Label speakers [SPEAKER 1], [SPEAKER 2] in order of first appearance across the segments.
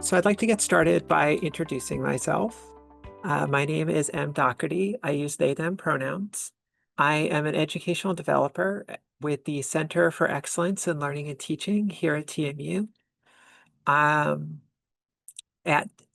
[SPEAKER 1] So I'd like to get started by introducing myself. My name is M. Doherty. I use they, them pronouns. I am an educational developer with the Center for Excellence in Learning and Teaching here at TMU. At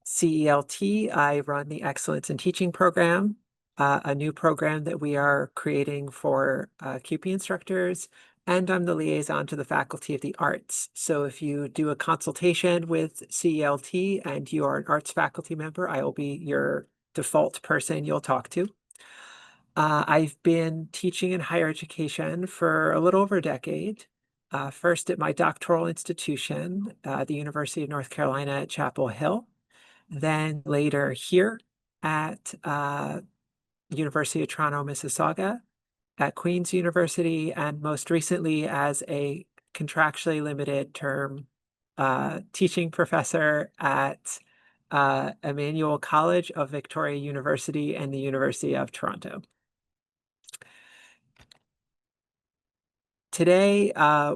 [SPEAKER 1] CELT, I run the Excellence in Teaching program, a new program that we are creating for QP instructors, and I'm the liaison to the Faculty of the Arts. So if you do a consultation with CELT and you are an arts faculty member, I will be your default person you'll talk to. I've been teaching in higher education for a little over a decade. First at my doctoral institution, the University of North Carolina at Chapel Hill, then later here at University of Toronto, Mississauga, at Queen's University, and most recently as a contractually limited term teaching professor at Emmanuel College of Victoria University and the University of Toronto. Today,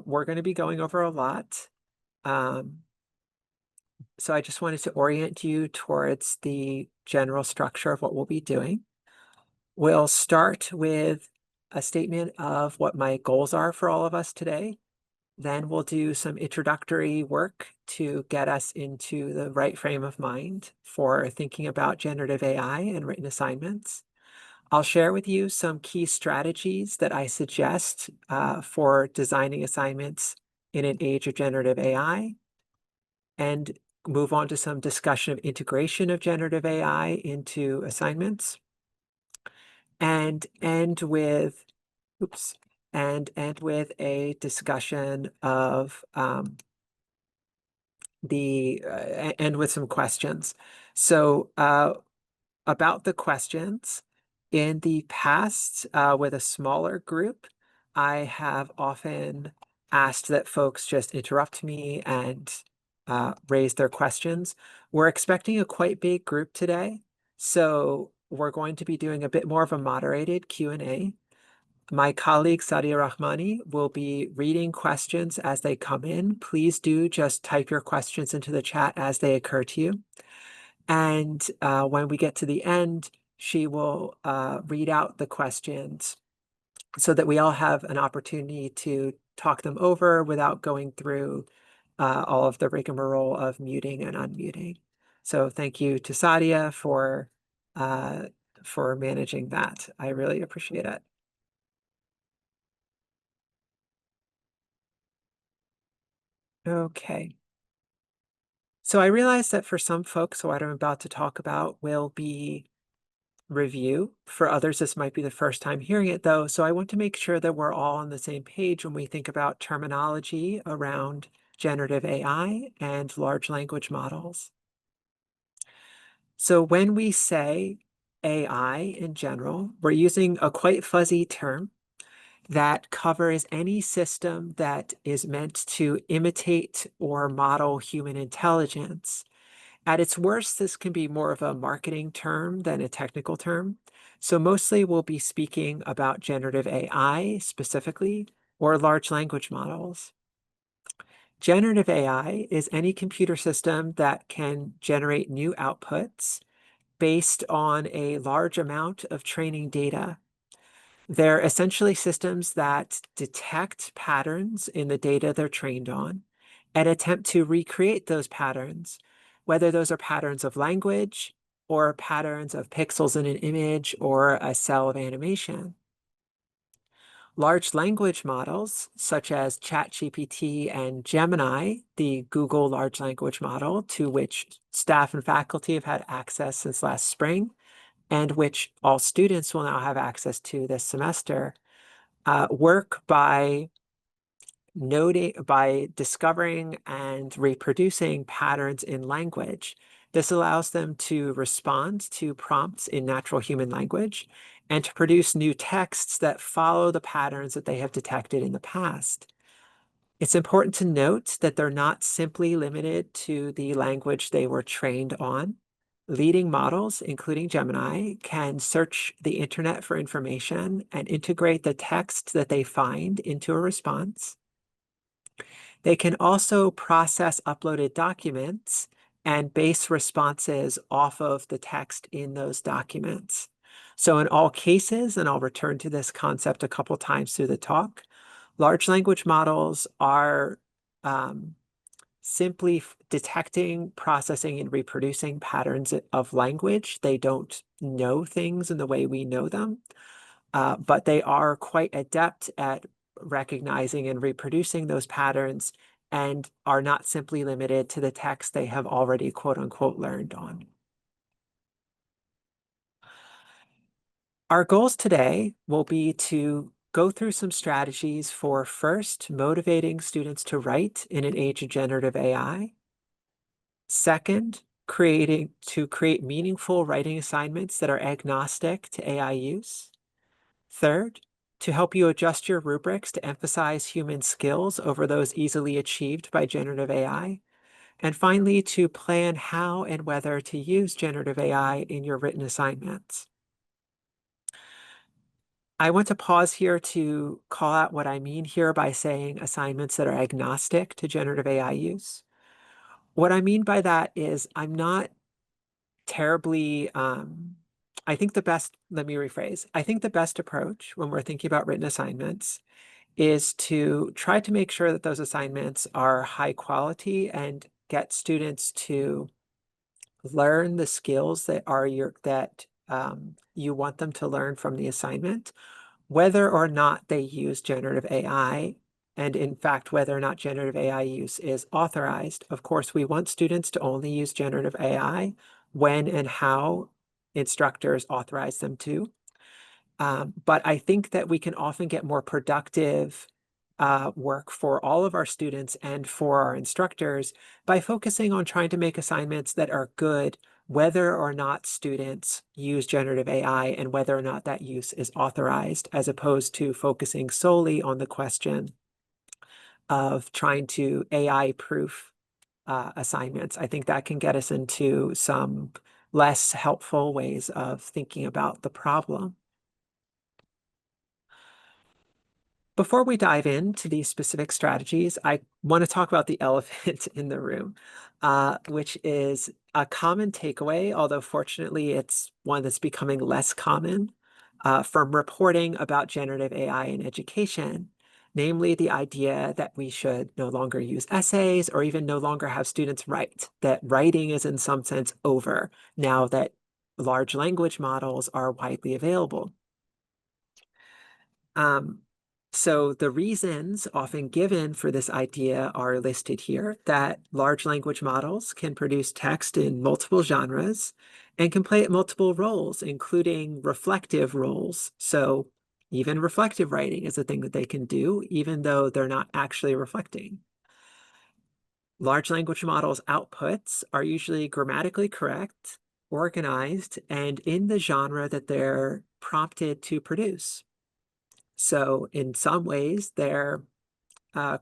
[SPEAKER 1] we're going to be going over a lot. So I just wanted to orient you towards the general structure of what we'll be doing. We'll start with a statement of what my goals are for all of us today. Then we'll do some introductory work to get us into the right frame of mind for thinking about generative AI and written assignments. I'll share with you some key strategies that I suggest for designing assignments in an age of generative AI, and move on to some discussion of integration of generative AI into assignments, and end with, end with a discussion of end with some questions. So about the questions, in the past, with a smaller group, I have often asked that folks just interrupt me and raise their questions. We're expecting a quite big group today, so we're going to be doing a bit more of a moderated Q&A. My colleague Sadia Rahmani will be reading questions as they come in. Please do just type your questions into the chat as they occur to you. And when we get to the end, she will read out the questions so that we all have an opportunity to talk them over without going through all of the rigmarole of muting and unmuting. So thank you to Sadia for managing that. I really appreciate it. Okay. So I realize that for some folks, what I'm about to talk about will be review. For others, this might be the first time hearing it, though. So I want to make sure that we're all on the same page when we think about terminology around generative AI and large language models. So when we say AI in general, we're using a quite fuzzy term that covers any system that is meant to imitate or model human intelligence. At its worst, this can be more of a marketing term than a technical term. So mostly we'll be speaking about generative AI specifically, or large language models. Generative AI is any computer system that can generate new outputs based on a large amount of training data. They're essentially systems that detect patterns in the data they're trained on and attempt to recreate those patterns, whether those are patterns of language or patterns of pixels in an image or a cell of animation. Large language models, such as Chat GPT and Gemini, the Google large language model, to which staff and faculty have had access since last spring, and which all students will now have access to this semester, work by discovering and reproducing patterns in language. This allows them to respond to prompts in natural human language and to produce new texts that follow the patterns that they have detected in the past. It's important to note that they're not simply limited to the language they were trained on. Leading models, including Gemini, can search the internet for information and integrate the text that they find into a response. They can also process uploaded documents and base responses off of the text in those documents. So in all cases, and I'll return to this concept a couple times through the talk, large language models are simply detecting, processing, and reproducing patterns of language. They don't know things in the way we know them, but they are quite adept at recognizing and reproducing those patterns and are not simply limited to the text they have already quote unquote learned on. Our goals today will be to go through some strategies for first, motivating students to write in an age of generative AI. Second, create meaningful writing assignments that are agnostic to AI use. Third, to help you adjust your rubrics to emphasize human skills over those easily achieved by generative AI. And finally, to plan how and whether to use generative AI in your written assignments. I want to pause here to call out what I mean here by saying assignments that are agnostic to generative AI use. What I mean by that is I'm not terribly, I think the best, let me rephrase. I think the best approach when we're thinking about written assignments is to try to make sure that those assignments are high quality and get students to learn the skills that are you want them to learn from the assignment, whether or not they use generative AI, and in fact, whether or not generative AI use is authorized. Of course, we want students to only use generative AI when and how instructors authorize them to. But I think that we can often get more productive work for all of our students and for our instructors by focusing on trying to make assignments that are good, whether or not students use generative AI and whether or not that use is authorized, as opposed to focusing solely on the question of trying to AI-proof assignments. I think that can get us into some less helpful ways of thinking about the problem. Before we dive into these specific strategies, I want to talk about the elephant in the room, which is a common takeaway, although fortunately it's one that's becoming less common from reporting about generative AI in education, namely the idea that we should no longer use essays or even no longer have students write, that writing is in some sense over now that large language models are widely available. So the reasons often given for this idea are listed here, that large language models can produce text in multiple genres and can play multiple roles, including reflective roles. So even reflective writing is a thing that they can do, even though they're not actually reflecting. Large language models' outputs are usually grammatically correct, organized, and in the genre that they're prompted to produce. So in some ways, they're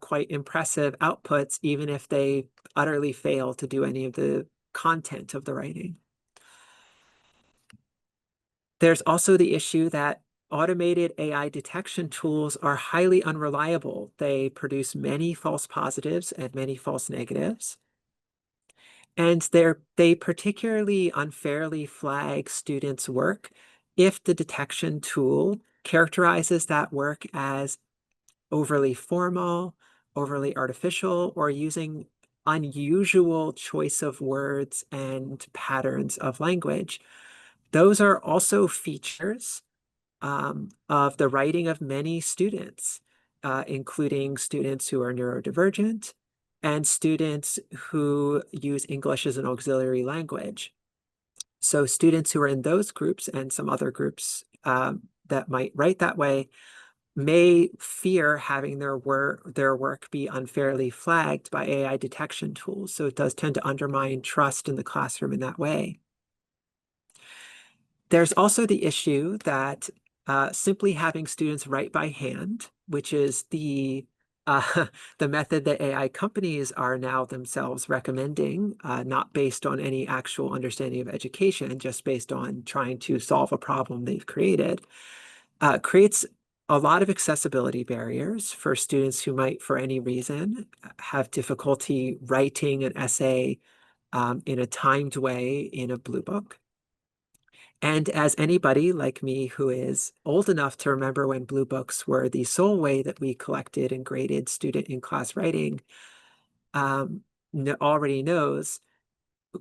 [SPEAKER 1] quite impressive outputs, even if they utterly fail to do any of the content of the writing. There's also the issue that automated AI detection tools are highly unreliable. They produce many false positives and many false negatives. And they particularly unfairly flag students' work if the detection tool characterizes that work as overly formal, overly artificial, or using unusual choice of words and patterns of language. Those are also features of the writing of many students, including students who are neurodivergent and students who use English as an auxiliary language. So students who are in those groups and some other groups that might write that way may fear having their work be unfairly flagged by AI detection tools. So it does tend to undermine trust in the classroom in that way. There's also the issue that simply having students write by hand, which is the method that AI companies are now themselves recommending, not based on any actual understanding of education, just based on trying to solve a problem they've created, creates a lot of accessibility barriers for students who might, for any reason, have difficulty writing an essay in a timed way in a blue book. And as anybody like me who is old enough to remember when blue books were the sole way that we collected and graded student in-class writing, already knows,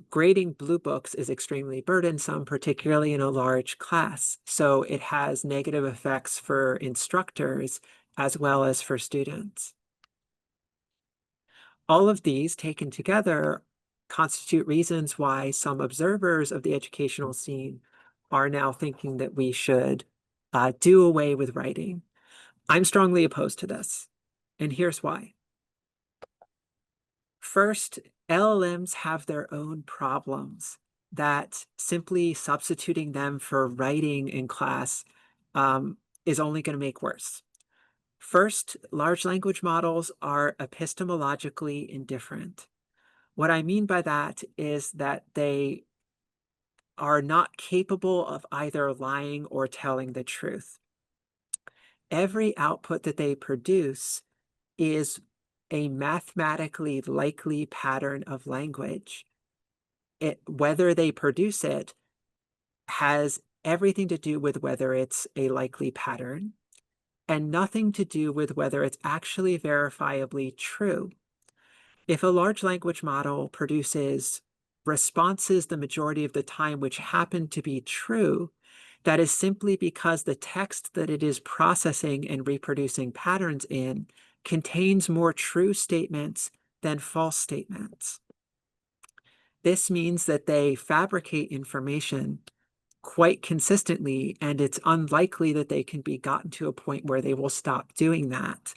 [SPEAKER 1] grading blue books is extremely burdensome, particularly in a large class. So it has negative effects for instructors as well as for students. All of these taken together constitute reasons why some observers of the educational scene are now thinking that we should do away with writing. I'm strongly opposed to this, and here's why. First, LLMs have their own problems that simply substituting them for writing in class is only going to make worse. First, large language models are epistemologically indifferent. What I mean by that is that they are not capable of either lying or telling the truth. Every output that they produce is a mathematically likely pattern of language. Whether they produce it has everything to do with whether it's a likely pattern and nothing to do with whether it's actually verifiably true. If a large language model produces responses the majority of the time which happen to be true, that is simply because the text that it is processing and reproducing patterns in contains more true statements than false statements. This means that they fabricate information quite consistently, and it's unlikely that they can be gotten to a point where they will stop doing that.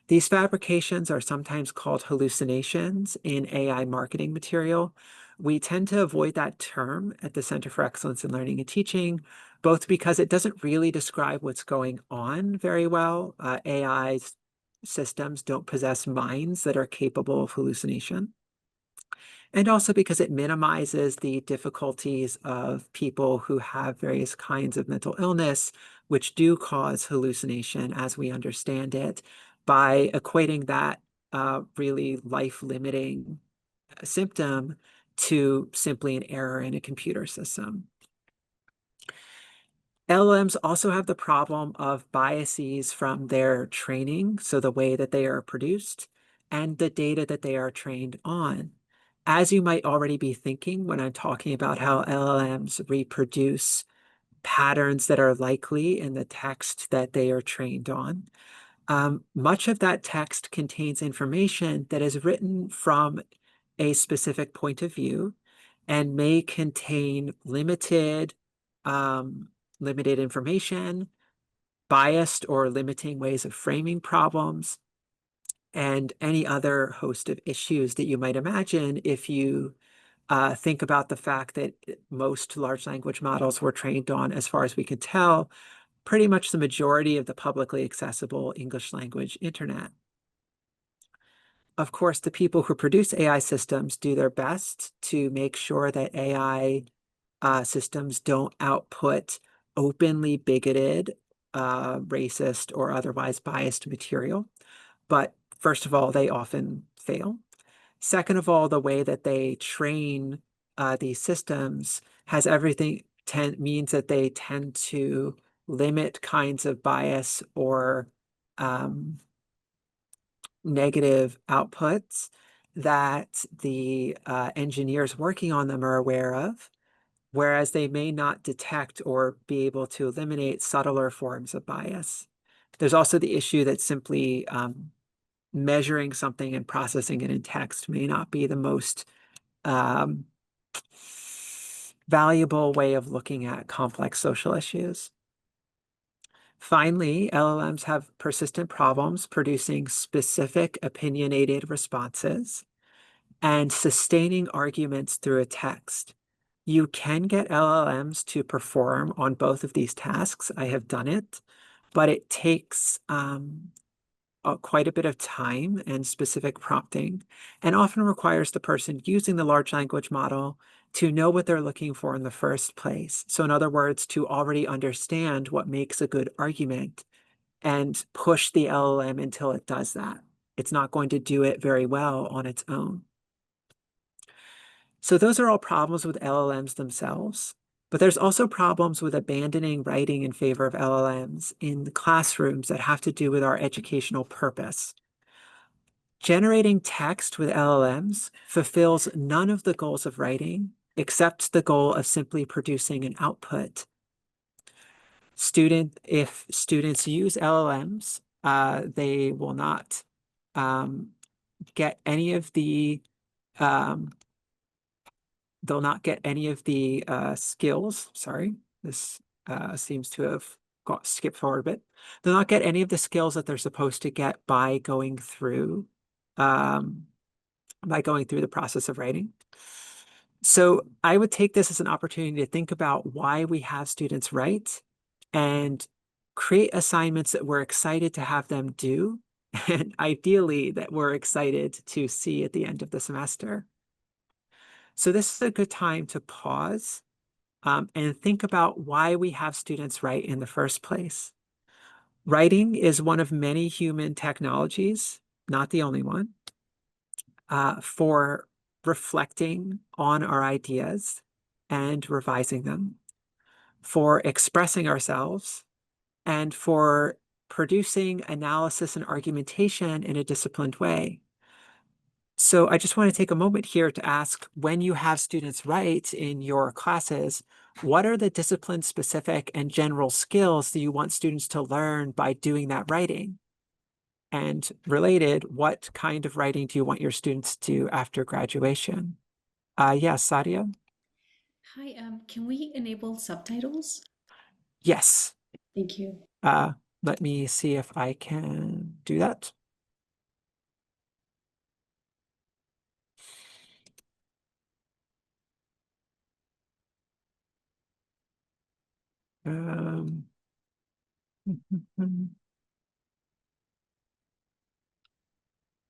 [SPEAKER 1] These fabrications are sometimes called hallucinations in AI marketing material. We tend to avoid that term at the Center for Excellence in Learning and Teaching, both because it doesn't really describe what's going on very well. AI systems don't possess minds that are capable of hallucination. And also because it minimizes the difficulties of people who have various kinds of mental illness, which do cause hallucination as we understand it, by equating that really life-limiting symptom to simply an error in a computer system. LLMs also have the problem of biases from their training, so the way that they are produced, and the data that they are trained on. As you might already be thinking when I'm talking about how LLMs reproduce patterns that are likely in the text that they are trained on, much of that text contains information that is written from a specific point of view and may contain limited information, biased or limiting ways of framing problems, and any other host of issues that you might imagine if you think about the fact that most large language models were trained on, as far as we could tell, pretty much the majority of the publicly accessible English language internet. Of course, the people who produce AI systems do their best to make sure that AI systems don't output openly bigoted, racist, or otherwise biased material. But first of all, they often fail. Second of all, the way that they train these systems has everything means that they tend to limit kinds of bias or negative outputs that the engineers working on them are aware of, whereas they may not detect or be able to eliminate subtler forms of bias. There's also the issue that simply measuring something and processing it in text may not be the most valuable way of looking at complex social issues. Finally, LLMs have persistent problems producing specific opinionated responses and sustaining arguments through a text. You can get LLMs to perform on both of these tasks. I have done it, but it takes quite a bit of time and specific prompting, and often requires the person using the large language model to know what they're looking for in the first place. So in other words, to already understand what makes a good argument and push the LLM until it does that. It's not going to do it very well on its own. So those are all problems with LLMs themselves. But there's also problems with abandoning writing in favor of LLMs in the classrooms that have to do with our educational purpose. Generating text with LLMs fulfills none of the goals of writing, except the goal of simply producing an output. If students use LLMs, they will not get any of the um, they'll not get any of the skills. Sorry, this seems to have skipped forward a bit. They'll not get any of the skills that they're supposed to get by going through the process of writing. So I would take this as an opportunity to think about why we have students write and create assignments that we're excited to have them do, and ideally that we're excited to see at the end of the semester. So this is a good time to pause and think about why we have students write in the first place. Writing is one of many human technologies, not the only one, for reflecting on our ideas and revising them, for expressing ourselves, and for producing analysis and argumentation in a disciplined way. So I just want to take a moment here to ask, when you have students write in your classes, what are the discipline-specific and general skills that you want students to learn by doing that writing? And related, what kind of writing do you want your students to do after graduation? Yes, Sadia?
[SPEAKER 2] Hi, can we enable subtitles?
[SPEAKER 1] Yes.
[SPEAKER 2] Thank you.
[SPEAKER 1] Let me see if I can do that. Um,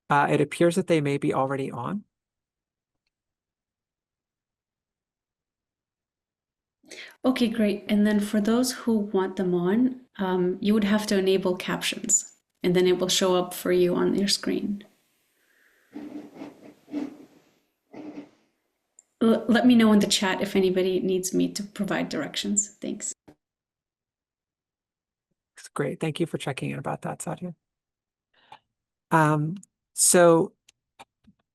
[SPEAKER 1] it appears that they may be already on.
[SPEAKER 2] Okay, great. And then for those who want them on, you would have to enable captions, and then it will show up for you on your screen. Let me know in the chat if anybody needs me to provide directions. Thanks.
[SPEAKER 1] Great. Thank you for checking in about that, Sadia. So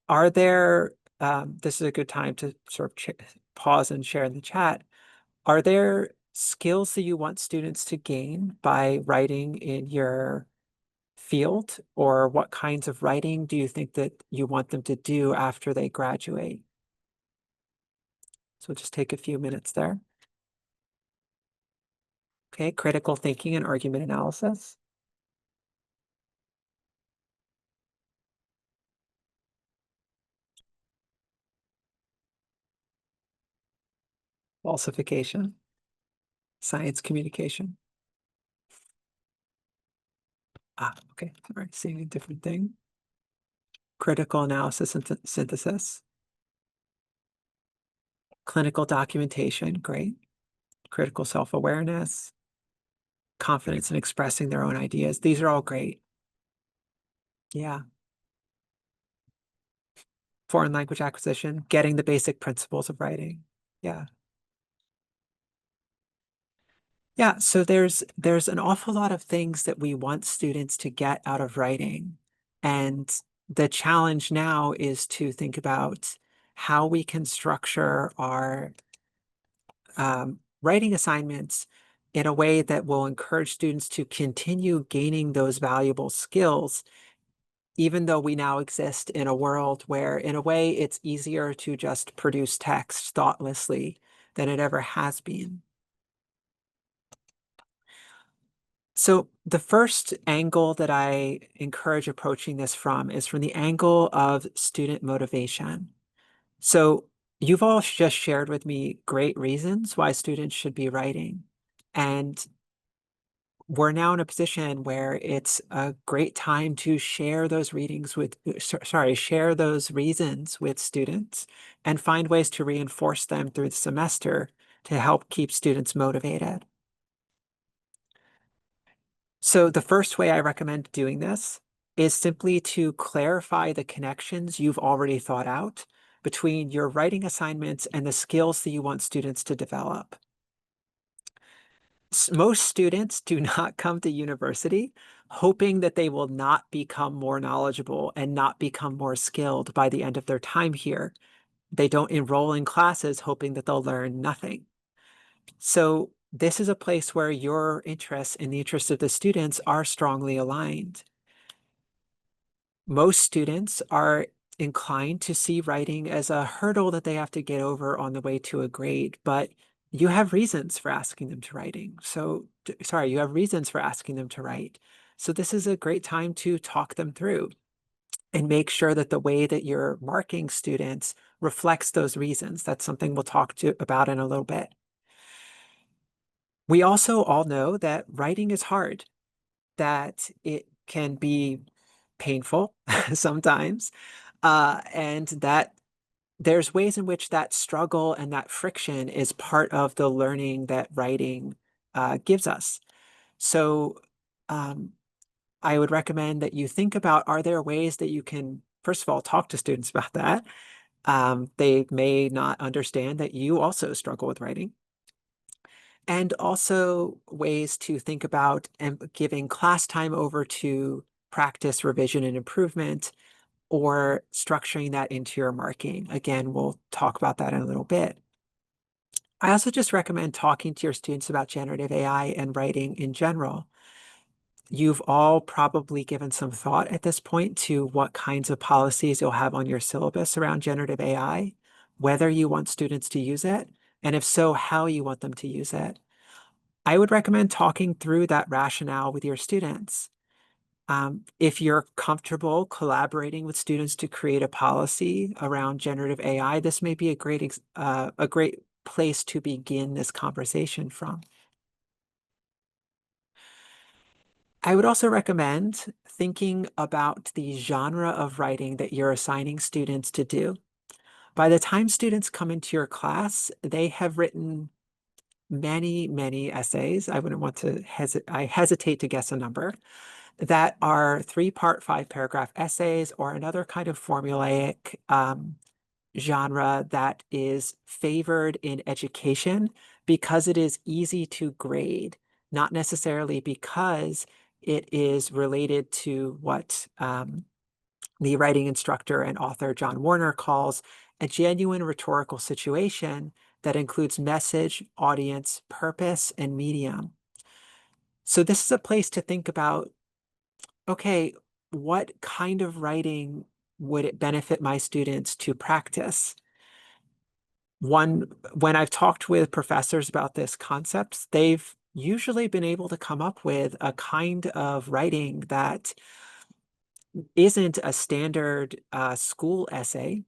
[SPEAKER 1] are there, this is a good time to sort of pause and share in the chat. Are there skills that you want students to gain by writing in your field, or what kinds of writing do you think that you want them to do after they graduate? So just take a few minutes there. Okay, critical thinking and argument analysis. Falsification. Science communication. Okay, all right, seeing a different thing. Critical analysis and synthesis. Clinical documentation, great. Critical self-awareness. Confidence in expressing their own ideas. These are all great. Yeah. Foreign language acquisition, getting the basic principles of writing. Yeah. Yeah, so there's an awful lot of things that we want students to get out of writing. And the challenge now is to think about how we can structure our writing assignments in a way that will encourage students to continue gaining those valuable skills, even though we now exist in a world where, in a way, it's easier to just produce text thoughtlessly than it ever has been. So the first angle that I encourage approaching this from is from the angle of student motivation. So you've all just shared with me great reasons why students should be writing. And we're now in a position where it's a great time to share those share those reasons with students and find ways to reinforce them through the semester to help keep students motivated. So the first way I recommend doing this is simply to clarify the connections you've already thought out between your writing assignments and the skills that you want students to develop. Most students do not come to university hoping that they will not become more knowledgeable and not become more skilled by the end of their time here. They don't enroll in classes hoping that they'll learn nothing. So this is a place where your interests and the interests of the students are strongly aligned. Most students are inclined to see writing as a hurdle that they have to get over on the way to a grade, but you have reasons for asking them to writing. You have reasons for asking them to write. So this is a great time to talk them through and make sure that the way that you're marking students reflects those reasons. That's something we'll talk about in a little bit. We also all know that writing is hard, that it can be painful sometimes, and that there's ways in which that struggle and that friction is part of the learning that writing gives us. So I would recommend that you think about, are there ways that you can, first of all, talk to students about that? They may not understand that you also struggle with writing. And also ways to think about and giving class time over to practice, revision, and improvement, or structuring that into your marking. Again, we'll talk about that in a little bit. I also just recommend talking to your students about generative AI and writing in general. You've all probably given some thought at this point to what kinds of policies you'll have on your syllabus around generative AI, whether you want students to use it, and if so, how you want them to use it. I would recommend talking through that rationale with your students. If you're comfortable collaborating with students to create a policy around generative AI, this may be a great place to begin this conversation from. I would also recommend thinking about the genre of writing that you're assigning students to do. By the time students come into your class, they have written many, many essays. I wouldn't want to I hesitate to guess a number that are 3-part, 5-paragraph essays or another kind of formulaic genre that is favored in education because it is easy to grade, not necessarily because it is related to what the writing instructor and author John Warner calls a genuine rhetorical situation that includes message, audience, purpose, and medium. So this is a place to think about, okay, what kind of writing would it benefit my students to practice? When I've talked with professors about this concept, they've usually been able to come up with a kind of writing that isn't a standard school essay,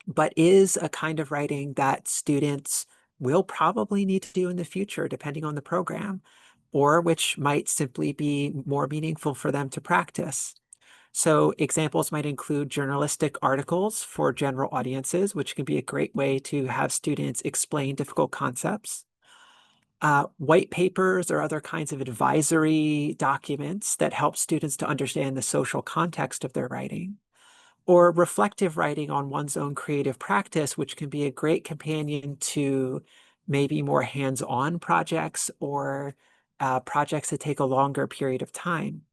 [SPEAKER 1] but is a kind of writing that students will probably need to do in the future, depending on the program, or which might simply be more meaningful for them to practice. So examples might include journalistic articles for general audiences, which can be a great way to have students explain difficult concepts. White papers or other kinds of advisory documents that help students to understand the social context of their writing. Or reflective writing on one's own creative practice, which can be a great companion to maybe more hands-on projects or projects that take a longer period of time.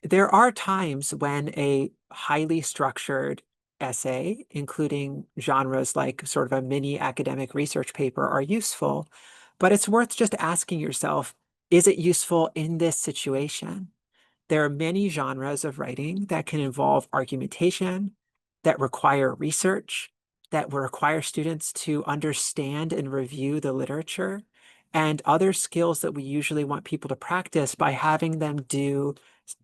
[SPEAKER 1] There are times when a highly structured essay, including genres like sort of a mini academic research paper, are useful, but it's worth just asking yourself, is it useful in this situation? There are many genres of writing that can involve argumentation, that require research, that will require students to understand and review the literature, and other skills that we usually want people to practice by having them do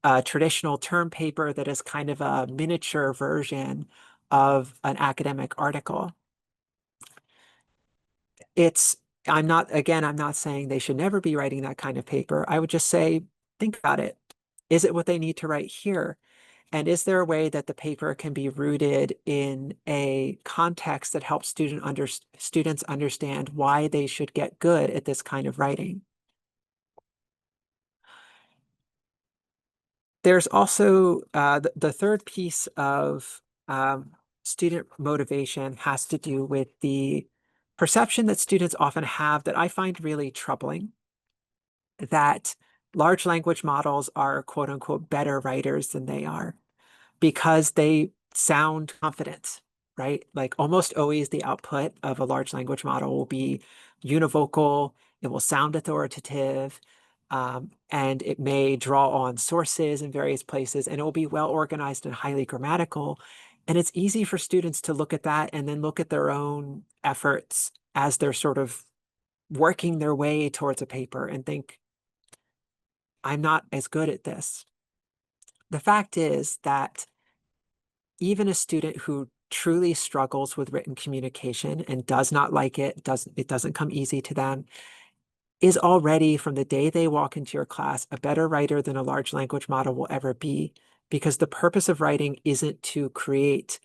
[SPEAKER 1] a traditional term paper that is kind of a miniature version of an academic article. I'm not saying they should never be writing that kind of paper. I would just say, think about it. Is it what they need to write here? And is there a way that the paper can be rooted in a context that helps students understand why they should get good at this kind of writing? There's also the third piece of student motivation has to do with the perception that students often have that I find really troubling, that large language models are quote unquote better writers than they are because they sound confident, right? Like almost always the output of a large language model will be univocal, it will sound authoritative, and it may draw on sources in various places, and it will be well organized and highly grammatical. And it's easy for students to look at that and then look at their own efforts as they're sort of working their way towards a paper and think, I'm not as good at this. The fact is that even a student who truly struggles with written communication and does not like it, it doesn't come easy to them, is already from the day they walk into your class a better writer than a large language model will ever be, because the purpose of writing isn't to create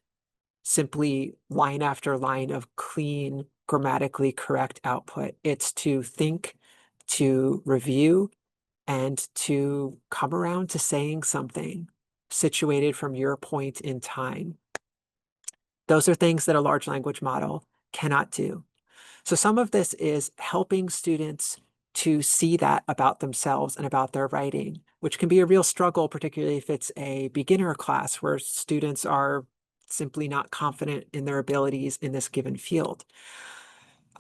[SPEAKER 1] simply line after line of clean, grammatically correct output. It's to think, to review, and to come around to saying something situated from your point in time. Those are things that a large language model cannot do. So some of this is helping students to see that about themselves and about their writing, which can be a real struggle, particularly if it's a beginner class where students are simply not confident in their abilities in this given field.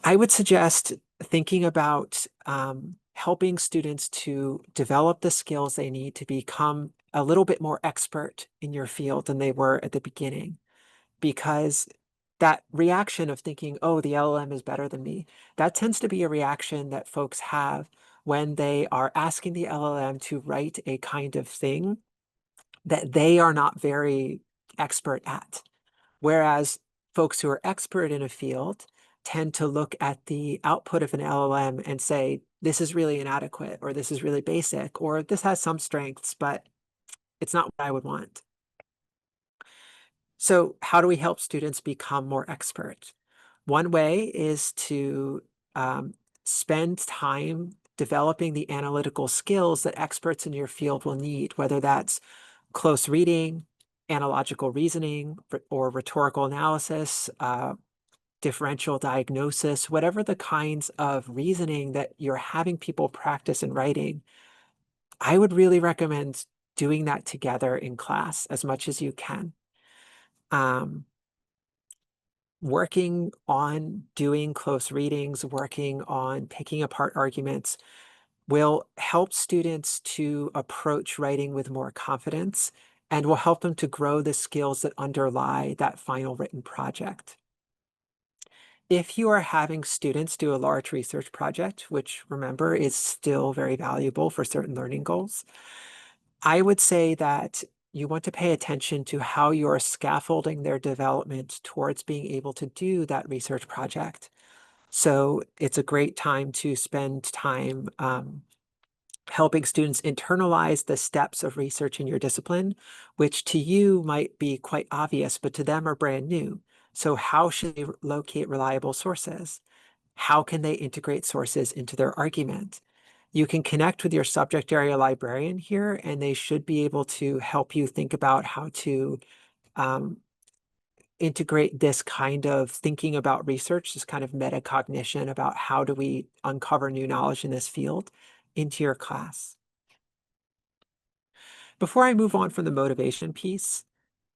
[SPEAKER 1] I would suggest thinking about helping students to develop the skills they need to become a little bit more expert in your field than they were at the beginning, because that reaction of thinking, oh, the LLM is better than me, that tends to be a reaction that folks have when they are asking the LLM to write a kind of thing that they are not very expert at. Whereas folks who are expert in a field tend to look at the output of an LLM and say, this is really inadequate, or this is really basic, or this has some strengths, but it's not what I would want. So how do we help students become more expert? One way is to spend time developing the analytical skills that experts in your field will need, whether that's close reading, analogical reasoning, or rhetorical analysis, differential diagnosis, whatever the kinds of reasoning that you're having people practice in writing. I would really recommend doing that together in class as much as you can. Working on doing close readings, working on picking apart arguments will help students to approach writing with more confidence and will help them to grow the skills that underlie that final written project. If you are having students do a large research project, which remember is still very valuable for certain learning goals, I would say that you want to pay attention to how you're scaffolding their development towards being able to do that research project. So it's a great time to spend time helping students internalize the steps of research in your discipline, which to you might be quite obvious, but to them are brand new. So how should they locate reliable sources? How can they integrate sources into their argument? You can connect with your subject area librarian here, and they should be able to help you think about how to integrate this kind of thinking about research, this kind of metacognition about how do we uncover new knowledge in this field into your class. Before I move on from the motivation piece,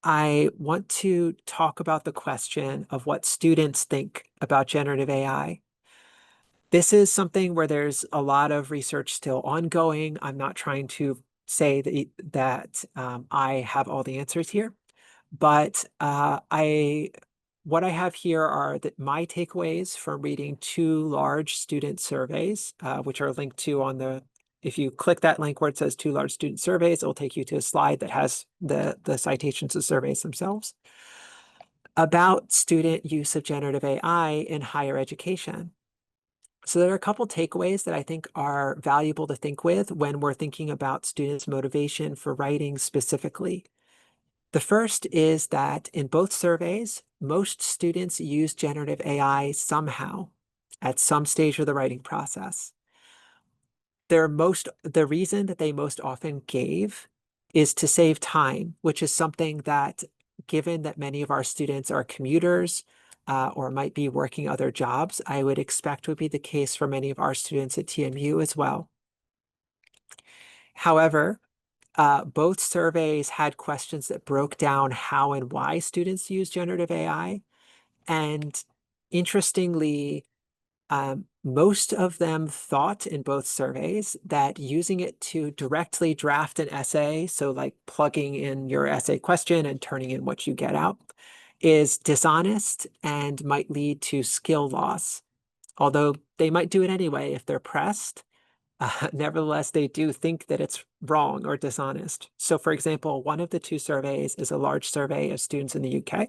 [SPEAKER 1] I want to talk about the question of what students think about generative AI. This is something where there's a lot of research still ongoing. I'm not trying to say that I have all the answers here, but what I have here are my takeaways from reading two large student surveys, which are linked to on the, if you click that link where it says two large student surveys, it'll take you to a slide that has the citations of surveys themselves about student use of generative AI in higher education. So there are a couple takeaways that I think are valuable to think with when we're thinking about students' motivation for writing specifically. The first is that in both surveys, most students use generative AI somehow at some stage of the writing process. The reason that they most often gave is to save time, which is something that given that many of our students are commuters or might be working other jobs, I would expect would be the case for many of our students at TMU as well. However, both surveys had questions that broke down how and why students use generative AI. And interestingly, most of them thought in both surveys that using it to directly draft an essay, so like plugging in your essay question and turning in what you get out, is dishonest and might lead to skill loss. Although they might do it anyway if they're pressed, nevertheless, they do think that it's wrong or dishonest. So for example, one of the two surveys is a large survey of students in the UK.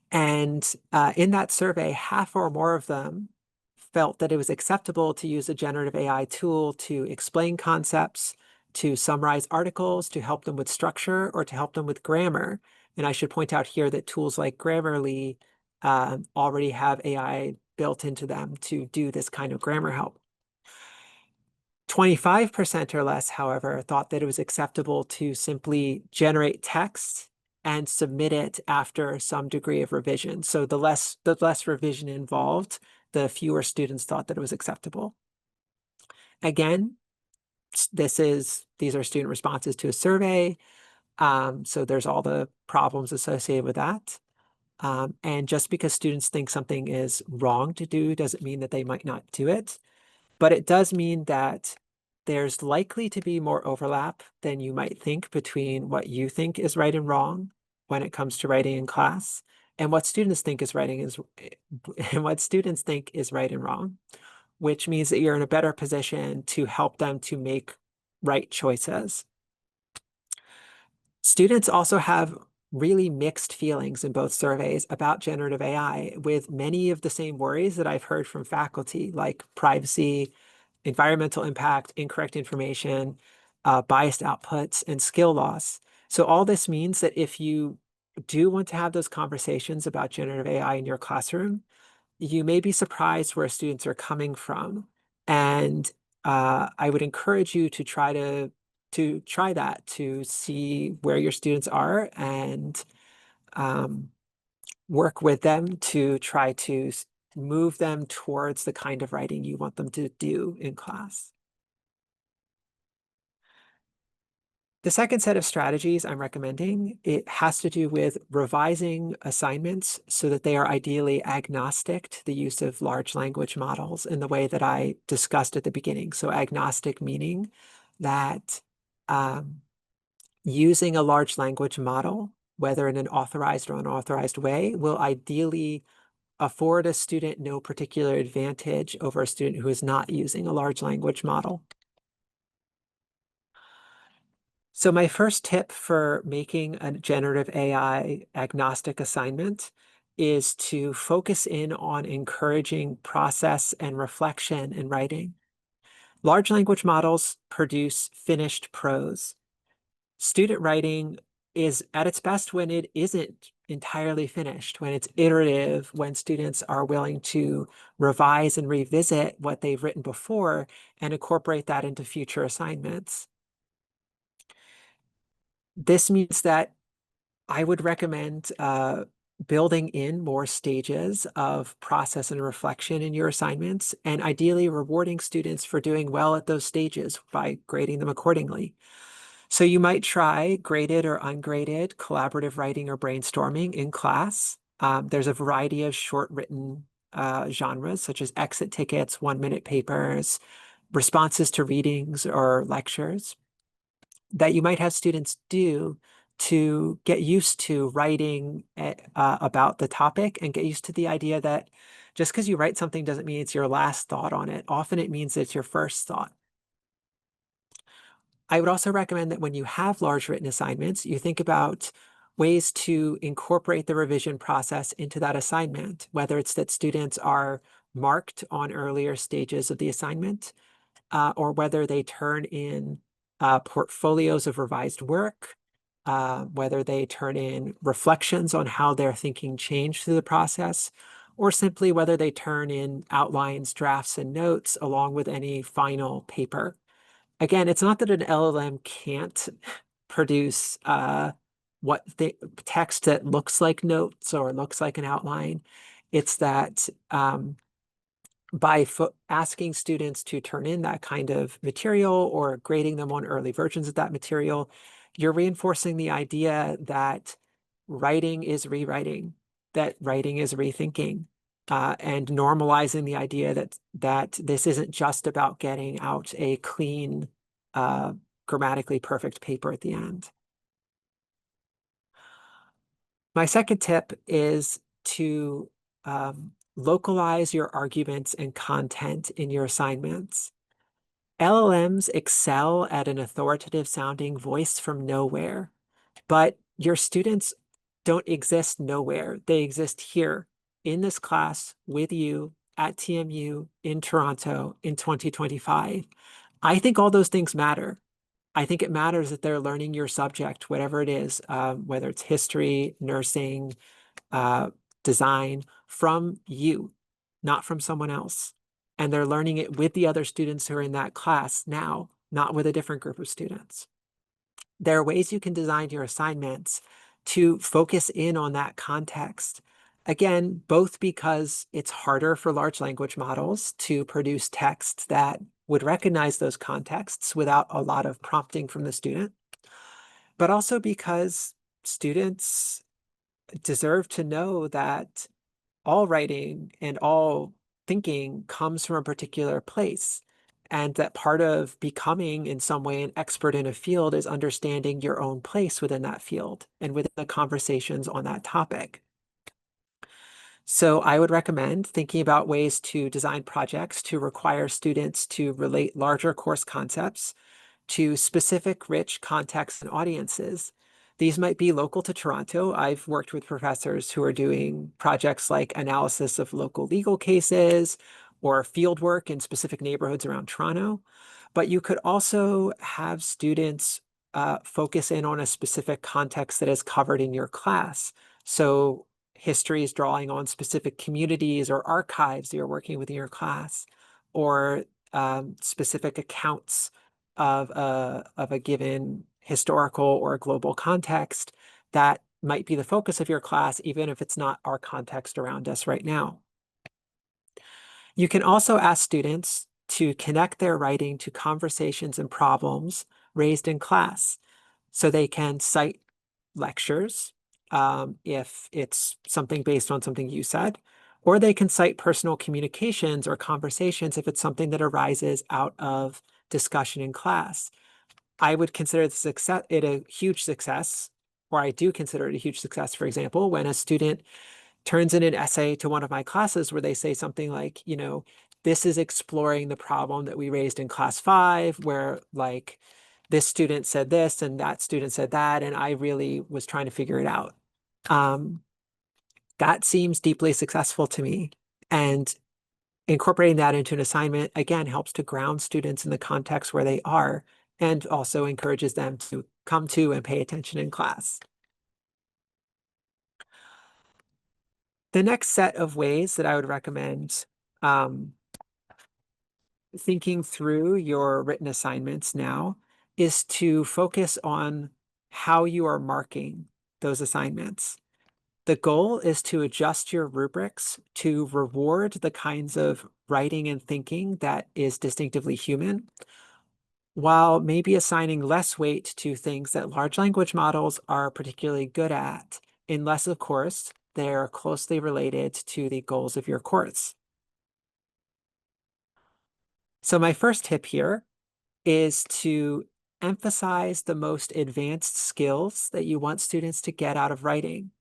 [SPEAKER 1] And in that survey, half or more of them felt that it was acceptable to use a generative AI tool to explain concepts, to summarize articles, to help them with structure, or to help them with grammar. And I should point out here that tools like Grammarly already have AI built into them to do this kind of grammar help. 25% or less, however, thought that it was acceptable to simply generate text and submit it after some degree of revision. So the less revision involved, the fewer students thought that it was acceptable. Again, these are student responses to a survey. So there's all the problems associated with that. And just because students think something is wrong to do doesn't mean that they might not do it. But it does mean that there's likely to be more overlap than you might think between what you think is right and wrong when it comes to writing in class and what students think is and what students think is right and wrong, which means that you're in a better position to help them to make right choices. Students also have really mixed feelings in both surveys about generative AI, with many of the same worries that I've heard from faculty, like privacy, environmental impact, incorrect information, biased outputs, and skill loss. So all this means that if you do want to have those conversations about generative AI in your classroom, you may be surprised where students are coming from. And I would encourage you to try that, to see where your students are and work with them to try to move them towards the kind of writing you want them to do in class. The second set of strategies I'm recommending, it has to do with revising assignments so that they are ideally agnostic to the use of large language models in the way that I discussed at the beginning. So agnostic meaning that using a large language model, whether in an authorized or unauthorized way, will ideally afford a student no particular advantage over a student who is not using a large language model. So my first tip for making a generative AI agnostic assignment is to focus in on encouraging process and reflection in writing. Large language models produce finished prose. Student writing is at its best when it isn't entirely finished, when it's iterative, when students are willing to revise and revisit what they've written before and incorporate that into future assignments. This means that I would recommend building in more stages of process and reflection in your assignments, and ideally rewarding students for doing well at those stages by grading them accordingly. So you might try graded or ungraded collaborative writing or brainstorming in class. There's a variety of short written genres, such as exit tickets, 1-minute papers, responses to readings or lectures, that you might have students do to get used to writing about the topic and get used to the idea that just because you write something doesn't mean it's your last thought on it. Often it means it's your first thought. I would also recommend that when you have large written assignments, you think about ways to incorporate the revision process into that assignment, whether it's that students are marked on earlier stages of the assignment, or whether they turn in portfolios of revised work, whether they turn in reflections on how their thinking changed through the process, or simply whether they turn in outlines, drafts, and notes along with any final paper. Again, it's not that an LLM can't produce what the text that looks like notes or looks like an outline. It's that by asking students to turn in that kind of material or grading them on early versions of that material, you're reinforcing the idea that writing is rewriting, that writing is rethinking, and normalizing the idea that this isn't just about getting out a clean, grammatically perfect paper at the end. My second tip is to localize your arguments and content in your assignments. LLMs excel at an authoritative sounding voice from nowhere, but your students don't exist nowhere. They exist here in this class with you at TMU in Toronto in 2025. I think all those things matter. I think it matters that they're learning your subject, whatever it is, whether it's history, nursing, uh, design, from you, not from someone else. And they're learning it with the other students who are in that class now, not with a different group of students. There are ways you can design your assignments to focus in on that context. Again, both because it's harder for large language models to produce text that would recognize those contexts without a lot of prompting from the student, but also because students deserve to know that all writing and all thinking comes from a particular place. And that part of becoming in some way an expert in a field is understanding your own place within that field and within the conversations on that topic. So I would recommend thinking about ways to design projects to require students to relate larger course concepts to specific rich contexts and audiences. These might be local to Toronto. I've worked with professors who are doing projects like analysis of local legal cases or field work in specific neighborhoods around Toronto. But you could also have students focus in on a specific context that is covered in your class. So history is drawing on specific communities or archives that you're working with in your class, or specific accounts of a given historical or global context that might be the focus of your class, even if it's not our context around us right now. You can also ask students to connect their writing to conversations and problems raised in class. So they can cite lectures if it's something based on something you said, or they can cite personal communications or conversations if it's something that arises out of discussion in class. I would consider it a huge success, or I do consider it a huge success, for example, when a student turns in an essay to one of my classes where they say something like, this is exploring the problem that we raised in class 5, where like this student said this and that student said that, and I really was trying to figure it out. That seems deeply successful to me. And incorporating that into an assignment, again, helps to ground students in the context where they are and also encourages them to come to and pay attention in class. The next set of ways that I would recommend thinking through your written assignments now is to focus on how you are marking those assignments. The goal is to adjust your rubrics to reward the kinds of writing and thinking that is distinctively human, while maybe assigning less weight to things that large language models are particularly good at, unless, of course, they're closely related to the goals of your course. So my first tip here is to emphasize the most advanced skills that you want students to get out of writing.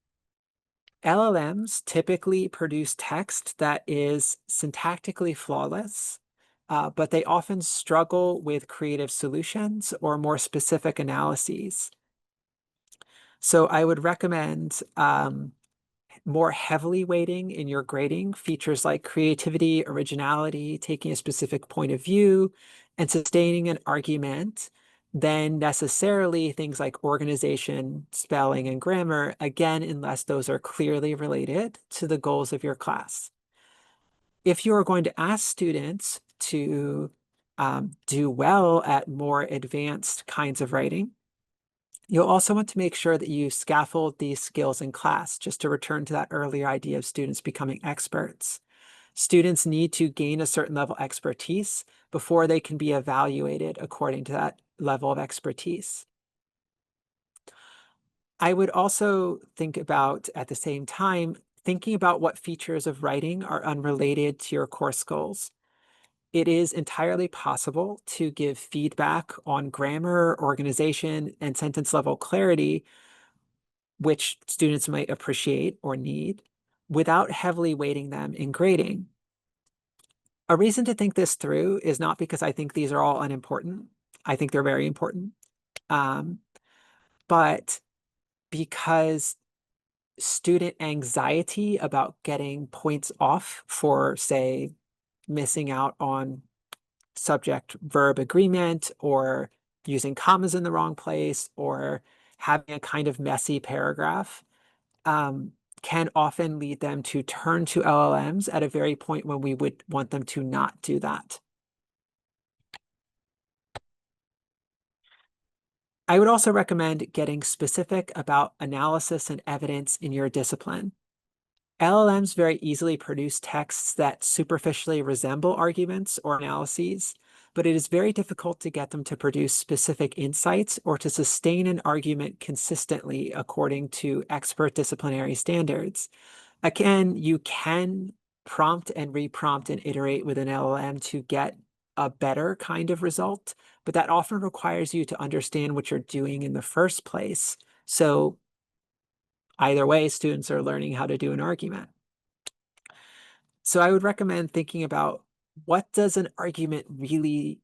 [SPEAKER 1] LLMs typically produce text that is syntactically flawless, but they often struggle with creative solutions or more specific analyses. So I would recommend more heavily weighting in your grading features like creativity, originality, taking a specific point of view, and sustaining an argument than necessarily things like organization, spelling, and grammar, again, unless those are clearly related to the goals of your class. If you are going to ask students to do well at more advanced kinds of writing, You'll also want to make sure that you scaffold these skills in class, just to return to that earlier idea of students becoming experts. Students need to gain a certain level of expertise before they can be evaluated according to that level of expertise. I would also think about, at the same time, thinking about what features of writing are unrelated to your course goals. It is entirely possible to give feedback on grammar, organization, and sentence level clarity, which students might appreciate or need, without heavily weighting them in grading. A reason to think this through is not because I think these are all unimportant. I think they're very important. Um, but because student anxiety about getting points off for, say, missing out on subject-verb agreement, or using commas in the wrong place, or having a kind of messy paragraph, can often lead them to turn to LLMs at a very point when we would want them to not do that. I would also recommend getting specific about analysis and evidence in your discipline. LLMs very easily produce texts that superficially resemble arguments or analyses, but it is very difficult to get them to produce specific insights or to sustain an argument consistently according to expert disciplinary standards. Again, you can prompt and reprompt and iterate with an LLM to get a better kind of result, but that often requires you to understand what you're doing in the first place. So either way, students are learning how to do an argument. So I would recommend thinking about, what does an argument really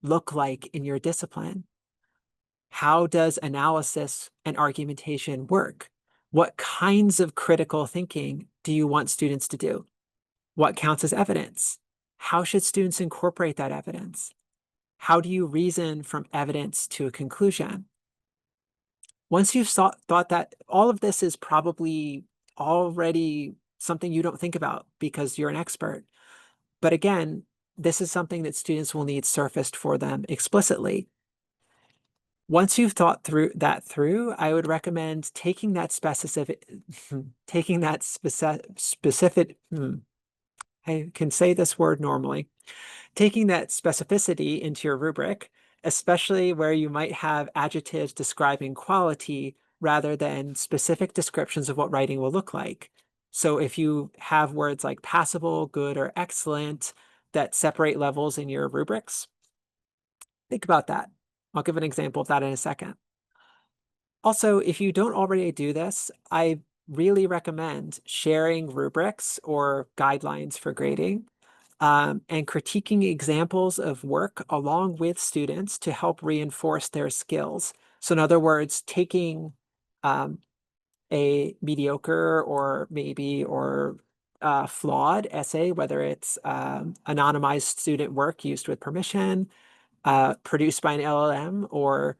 [SPEAKER 1] look like in your discipline? How does analysis and argumentation work? What kinds of critical thinking do you want students to do? What counts as evidence? How should students incorporate that evidence? How do you reason from evidence to a conclusion? Once you've thought that, all of this is probably already something you don't think about because you're an expert. But again, this is something that students will need surfaced for them explicitly. Once you've thought through, I would recommend taking that specific, I can say this word normally, taking that specificity into your rubric, especially where you might have adjectives describing quality rather than specific descriptions of what writing will look like. So if you have words like passable, good, or excellent that separate levels in your rubrics, think about that. I'll give an example of that in a second. Also, if you don't already do this, I really recommend sharing rubrics or guidelines for grading, and critiquing examples of work along with students to help reinforce their skills. So in other words, taking a mediocre or flawed essay, whether it's anonymized student work used with permission, produced by an LLM, or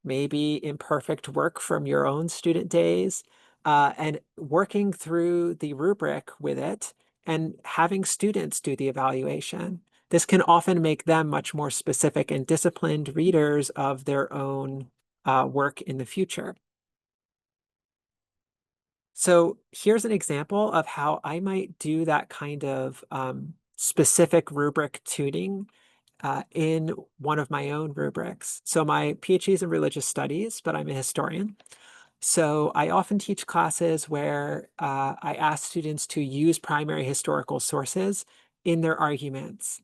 [SPEAKER 1] maybe imperfect work from your own student days, and working through the rubric with it and having students do the evaluation. This can often make them much more specific and disciplined readers of their own work in the future. So here's an example of how I might do that kind of specific rubric tuning in one of my own rubrics. So my PhD is in religious studies, but I'm a historian. So I often teach classes where I ask students to use primary historical sources in their arguments.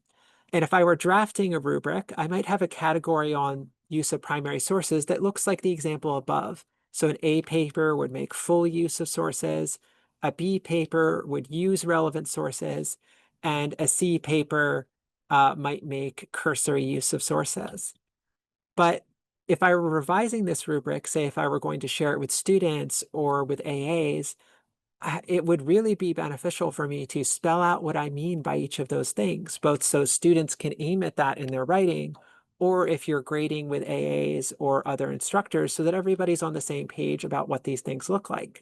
[SPEAKER 1] And if I were drafting a rubric, I might have a category on use of primary sources that looks like the example above. So an A paper would make full use of sources, a B paper would use relevant sources, and a C paper might make cursory use of sources. But if I were revising this rubric, say if I were going to share it with students or with AAs, it would really be beneficial for me to spell out what I mean by each of those things, both so students can aim at that in their writing, or if you're grading with AAs or other instructors, so that everybody's on the same page about what these things look like.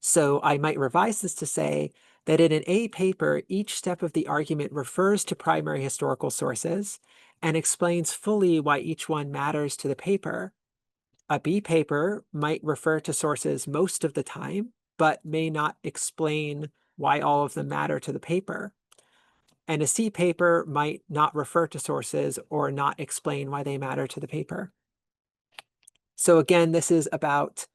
[SPEAKER 1] So I might revise this to say that in an A paper, each step of the argument refers to primary historical sources and explains fully why each one matters to the paper. A B paper might refer to sources most of the time, but may not explain why all of them matter to the paper. And a C paper might not refer to sources or not explain why they matter to the paper. So again, this is about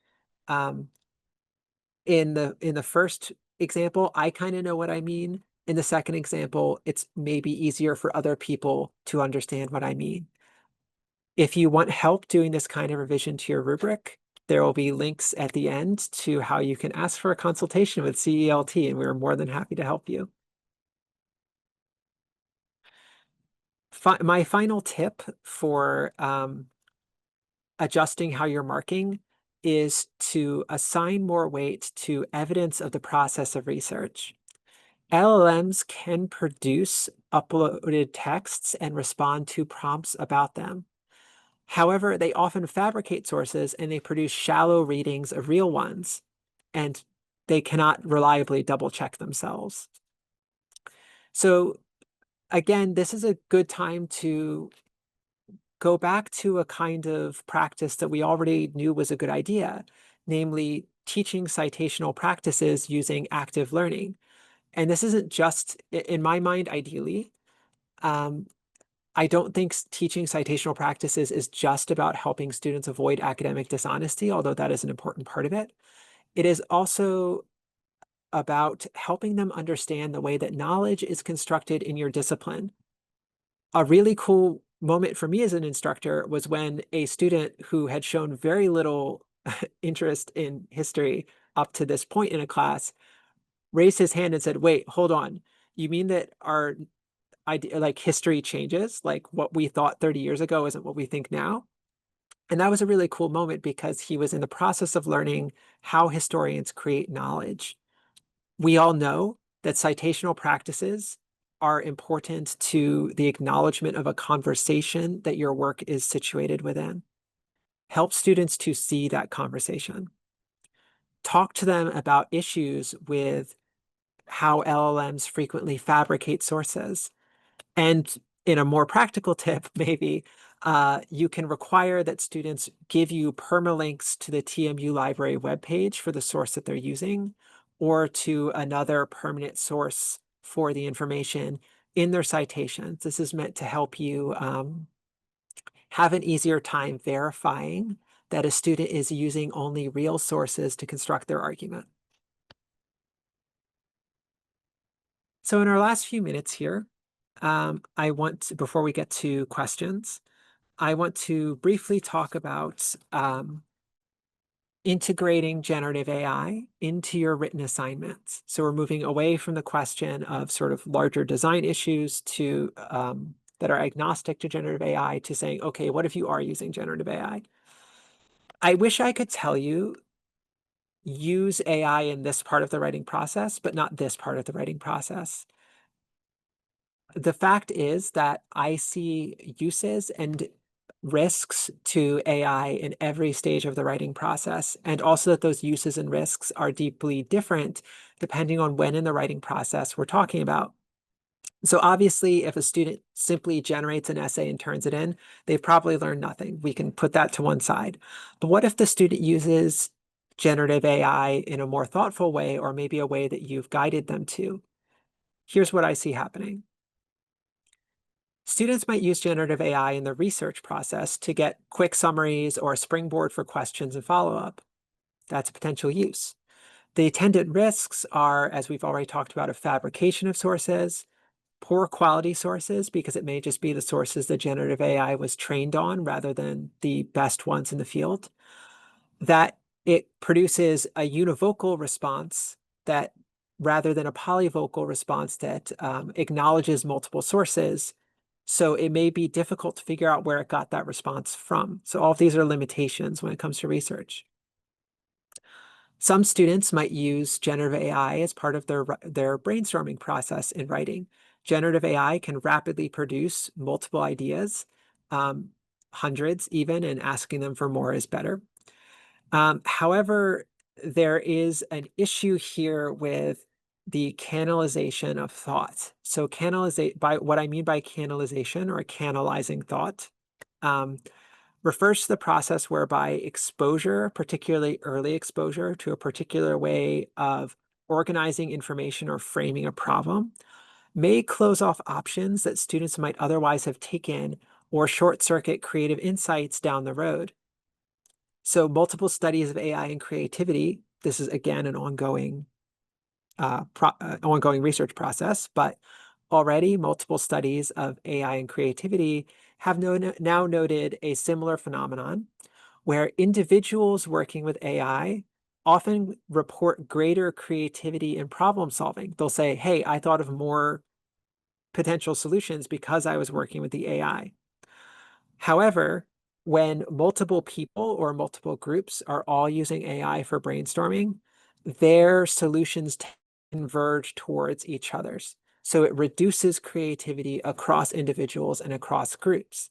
[SPEAKER 1] in the first example, I kind of know what I mean. In the second example, it's maybe easier for other people to understand what I mean. If you want help doing this kind of revision to your rubric, there will be links at the end to how you can ask for a consultation with CELT, and we're more than happy to help you. My final tip for adjusting how you're marking is to assign more weight to evidence of the process of research. LLMs can produce uploaded texts and respond to prompts about them. However, they often fabricate sources and they produce shallow readings of real ones, and they cannot reliably double check themselves. So again, this is a good time to go back to a kind of practice that we already knew was a good idea, namely teaching citational practices using active learning. And this isn't just, in my mind, ideally, I don't think teaching citational practices is just about helping students avoid academic dishonesty, although that is an important part of it. It is also about helping them understand the way that knowledge is constructed in your discipline. A really cool moment for me as an instructor was when a student who had shown very little interest in history up to this point in a class raised his hand and said, "Wait, hold on. You mean that our idea, like history changes, like what we thought 30 years ago isn't what we think now?" And that was a really cool moment because he was in the process of learning how historians create knowledge. We all know that citational practices are important to the acknowledgement of a conversation that your work is situated within. Help students to see that conversation. Talk to them about issues with how LLMs frequently fabricate sources. And in a more practical tip, maybe, you can require that students give you permalinks to the TMU library webpage for the source that they're using, or to another permanent source for the information in their citations. This is meant to help you have an easier time verifying that a student is using only real sources to construct their argument. So in our last few minutes here, before we get to questions, I want to briefly talk about integrating generative AI into your written assignments. So we're moving away from the question of sort of larger design issues to that are agnostic to generative AI to saying, okay, what if you are using generative AI? I wish I could tell you, use AI in this part of the writing process, but not this part of the writing process. The fact is that I see uses and risks to AI in every stage of the writing process, and also that those uses and risks are deeply different depending on when in the writing process we're talking about. So obviously, if a student simply generates an essay and turns it in, they've probably learned nothing. We can put that to one side. But what if the student uses generative AI in a more thoughtful way, or maybe a way that you've guided them to? Here's what I see happening. Students might use generative AI in the research process to get quick summaries or a springboard for questions and follow-up. That's a potential use. The attendant risks are, as we've already talked about, a fabrication of sources, poor quality sources, because it may just be the sources that generative AI was trained on rather than the best ones in the field, that it produces a univocal response that rather than a polyvocal response that acknowledges multiple sources. So it may be difficult to figure out where it got that response from. So all of these are limitations when it comes to research. Some students might use generative AI as part of their brainstorming process in writing. Generative AI can rapidly produce multiple ideas, hundreds even, and asking them for more is better. However, there is an issue here with the canalization of thought. So by what I mean by canalization or canalizing thought, refers to the process whereby exposure, particularly early exposure to a particular way of organizing information or framing a problem, may close off options that students might otherwise have taken or short-circuit creative insights down the road. So multiple studies of AI and creativity, this is again an ongoing research process, but already multiple studies of AI and creativity have now noted a similar phenomenon where individuals working with AI often report greater creativity in problem solving. They'll say, hey, I thought of more potential solutions because I was working with the AI. However, when multiple people or multiple groups are all using AI for brainstorming, their solutions converge towards each other's. So it reduces creativity across individuals and across groups.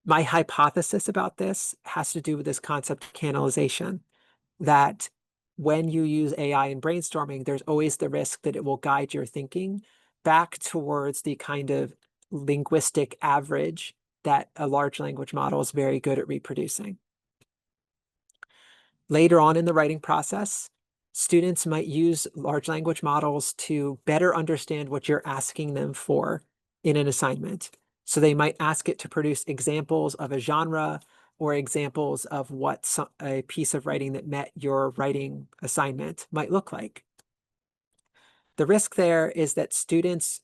[SPEAKER 1] My hypothesis about this has to do with this concept of canalization, that when you use AI in brainstorming, there's always the risk that it will guide your thinking back towards the kind of linguistic average that a large language model is very good at reproducing. Later on in the writing process, students might use large language models to better understand what you're asking them for in an assignment. So they might ask it to produce examples of a genre or examples of what a piece of writing that met your writing assignment might look like. The risk there is that students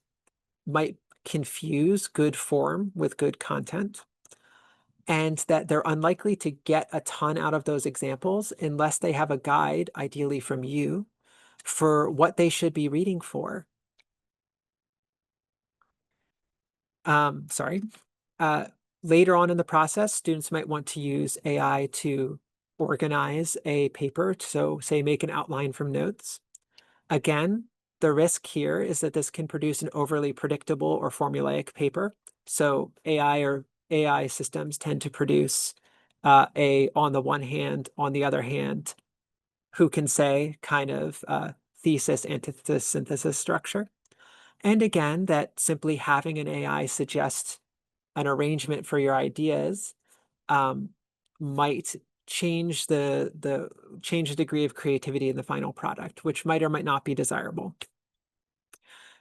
[SPEAKER 1] might confuse good form with good content, and that they're unlikely to get a ton out of those examples unless they have a guide, ideally from you, for what they should be reading for. Sorry. Later on in the process, students might want to use AI to organize a paper, so say make an outline from notes. Again, the risk here is that this can produce an overly predictable or formulaic paper. So AI systems tend to produce on the one hand, on the other hand, who can say kind of thesis, antithesis, synthesis structure. And again, that simply having an AI suggest an arrangement for your ideas might change the degree of creativity in the final product, which might or might not be desirable.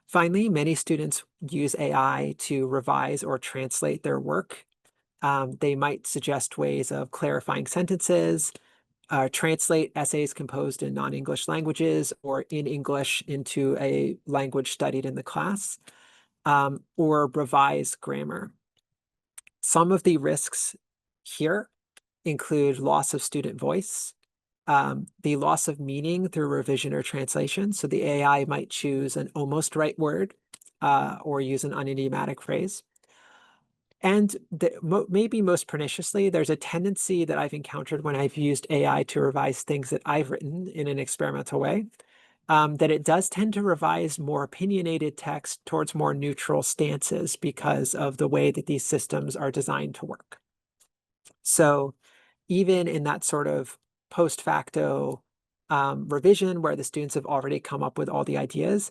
[SPEAKER 1] Finally, many students use AI to revise or translate their work. They might suggest ways of clarifying sentences, translate essays composed in non-English languages or in English into a language studied in the class, or revise grammar. Some of the risks here include loss of student voice, the loss of meaning through revision or translation. So the AI might choose an almost right word or use an unidiomatic phrase. And maybe most perniciously, there's a tendency that I've encountered when I've used AI to revise things that I've written in an experimental way, that it does tend to revise more opinionated text towards more neutral stances because of the way that these systems are designed to work. So even in that sort of post facto revision where the students have already come up with all the ideas,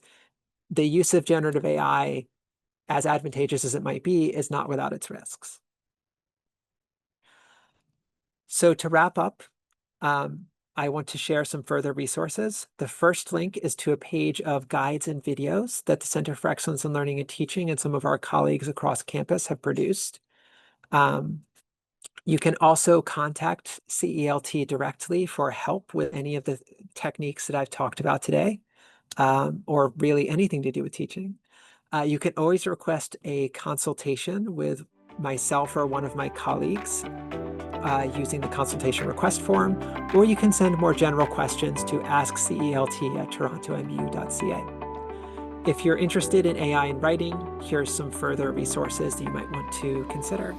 [SPEAKER 1] the use of generative AI, as advantageous as it might be, is not without its risks. So to wrap up, I want to share some further resources. The first link is to a page of guides and videos that the Center for Excellence in Learning and Teaching and some of our colleagues across campus have produced. You can also contact CELT directly for help with any of the techniques that I've talked about today, or really anything to do with teaching. You can always request a consultation with myself or one of my colleagues using the consultation request form, or you can send more general questions to askcelt@torontomu.ca. If you're interested in AI in writing, here's some further resources that you might want to consider.